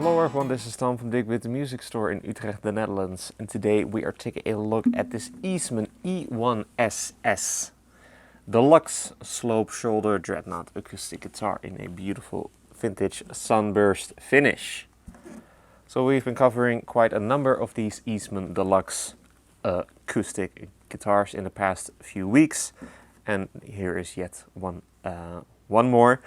Hello everyone, this is Tom from Dirk Witte Music Store in Utrecht, the Netherlands. And today we are taking a look at this Eastman E1SS Deluxe Slope Shoulder Dreadnought acoustic guitar in a beautiful vintage sunburst finish. So we've been covering quite a number of these Eastman Deluxe acoustic guitars in the past few weeks. And here is yet one more.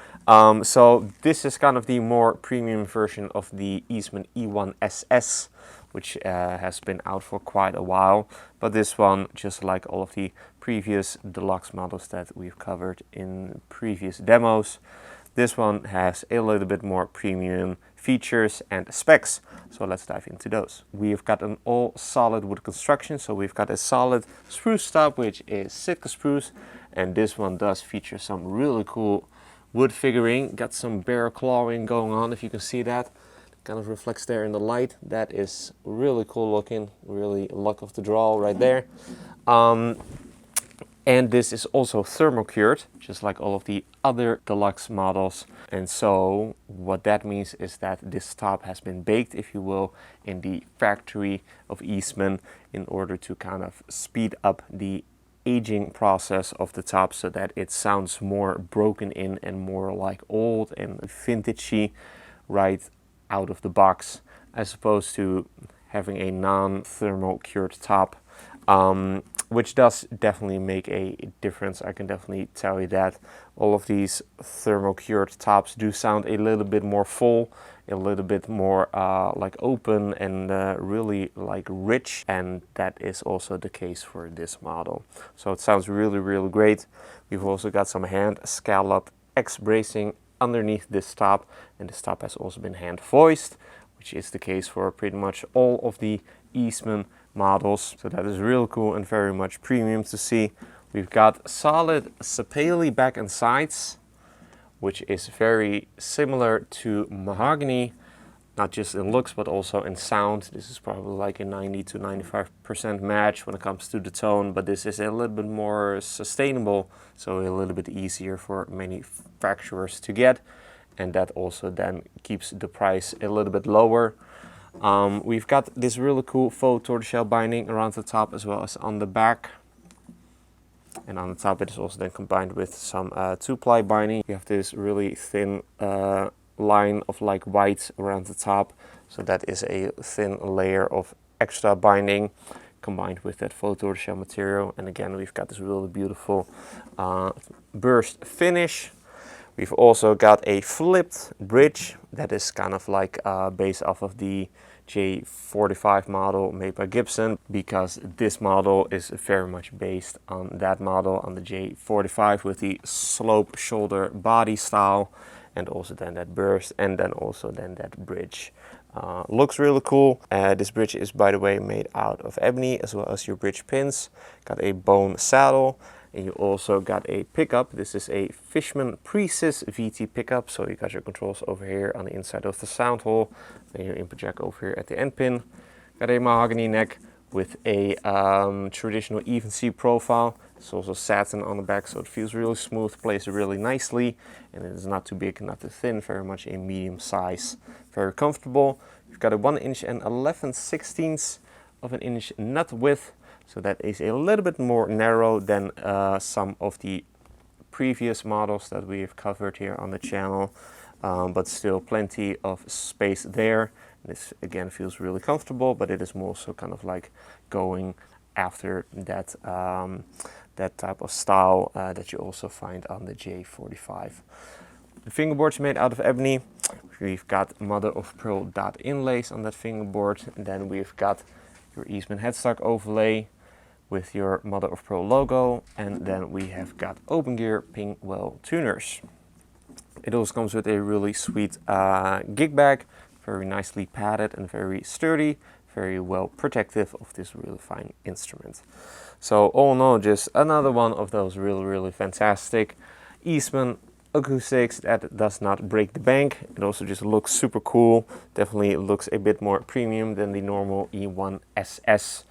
So this is kind of the more premium version of the Eastman E1SS, which has been out for quite a while. But this one, just like all of the previous deluxe models that we've covered in previous demos, this one has a little bit more premium features and specs. So let's dive into those. We've got an all solid wood construction. So we've got a solid spruce top, which is Sitka spruce. And this one does feature some really cool wood figuring. Got some bear clawing going on, if you can see that. Kind of reflects there in the light. That is really cool looking. Really luck of the draw right there. And this is also thermal cured, just like all of the other deluxe models. And so what that means is that this top has been baked, if you will, in the factory of Eastman in order to kind of speed up the aging process of the top so that it sounds more broken in and more like old and vintagey right out of the box, as opposed to having a non-thermal cured top, which does definitely make a difference. I can definitely tell you that all of these thermal cured tops do sound a little bit more full, a little bit more like open and really like rich, and that is also the case for this model. So it sounds really great. We've also got some hand scallop X bracing underneath this top, and this top has also been hand voiced, which is the case for pretty much all of the Eastman models. So that is real cool and very much premium to see. We've got solid sapele back and sides, which is very similar to mahogany, not just in looks but also in sound. This is probably like a 90 to 95% match when it comes to the tone, but this is a little bit more sustainable, so a little bit easier for manufacturers to get, and that also then keeps the price a little bit lower. We've got this really cool faux tortoiseshell binding around the top as well as on the back. And on the top it is also then combined with some 2-ply binding. You have this really thin line of like white around the top. So that is a thin layer of extra binding combined with that faux tortoiseshell material. And again, we've got this really beautiful burst finish. We've also got a flipped bridge that is kind of like based off of the J45 model made by Gibson, because this model is very much based on that model, on the J45, with the slope shoulder body style, and also then that burst, and then also then that bridge. Looks really cool. This bridge is, by the way, made out of ebony, as well as your bridge pins. Got a bone saddle. And you also got a pickup. This is a Fishman Precis VT pickup. So you got your controls over here on the inside of the sound hole. Then your input jack over here at the end pin. Got a mahogany neck with a traditional even C profile. It's also satin on the back, so it feels really smooth, plays really nicely. And it is not too big, not too thin, very much a medium size. Very comfortable. You've got a 1 inch and 11/16 of an inch nut width. So that is a little bit more narrow than some of the previous models that we have covered here on the channel, but still plenty of space there. This again feels really comfortable, but it is more so kind of like going after that that type of style that you also find on the J45. The fingerboard's made out of ebony. We've got mother of pearl dot inlays on that fingerboard, and then we've got your Eastman headstock overlay with your mother of pearl logo, and then we have got open gear ping well tuners. It also comes with a really sweet gig bag, very nicely padded and very sturdy, very well protective of this really fine instrument. So all in all, just another one of those really fantastic Eastman acoustics that does not break the bank. It also just looks super cool. Definitely looks a bit more premium than the normal E1SS.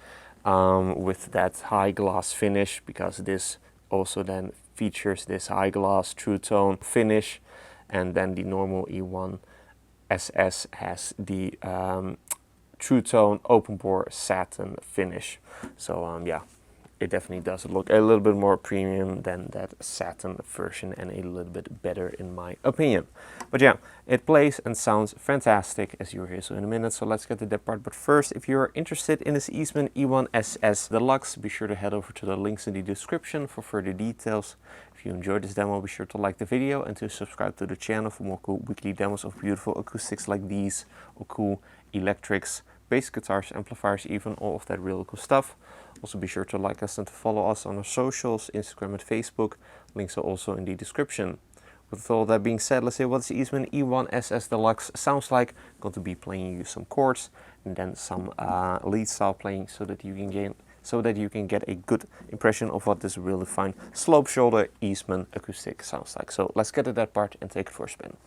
With that high gloss finish, because this also then features this high gloss true tone finish, and then the normal SS has the true tone open bore satin finish. So yeah, it definitely does look a little bit more premium than that satin version, and a little bit better in my opinion. But yeah, it plays and sounds fantastic, as you'll hear so in a minute, so let's get to that part. But first, if you're interested in this Eastman E1SS Deluxe, be sure to head over to the links in the description for further details. If you enjoyed this demo, be sure to like the video and to subscribe to the channel for more cool weekly demos of beautiful acoustics like these, or cool electrics, bass guitars, amplifiers, even all of that really cool stuff. Also be sure to like us and to follow us on our socials, Instagram and Facebook. Links are also in the description. With all that being said, let's see what this Eastman E1SS Deluxe sounds like. I'm going to be playing you some chords and then some lead style playing, so that you can get a good impression of what this really fine slope shoulder Eastman acoustic sounds like. So let's get to that part and take it for a spin.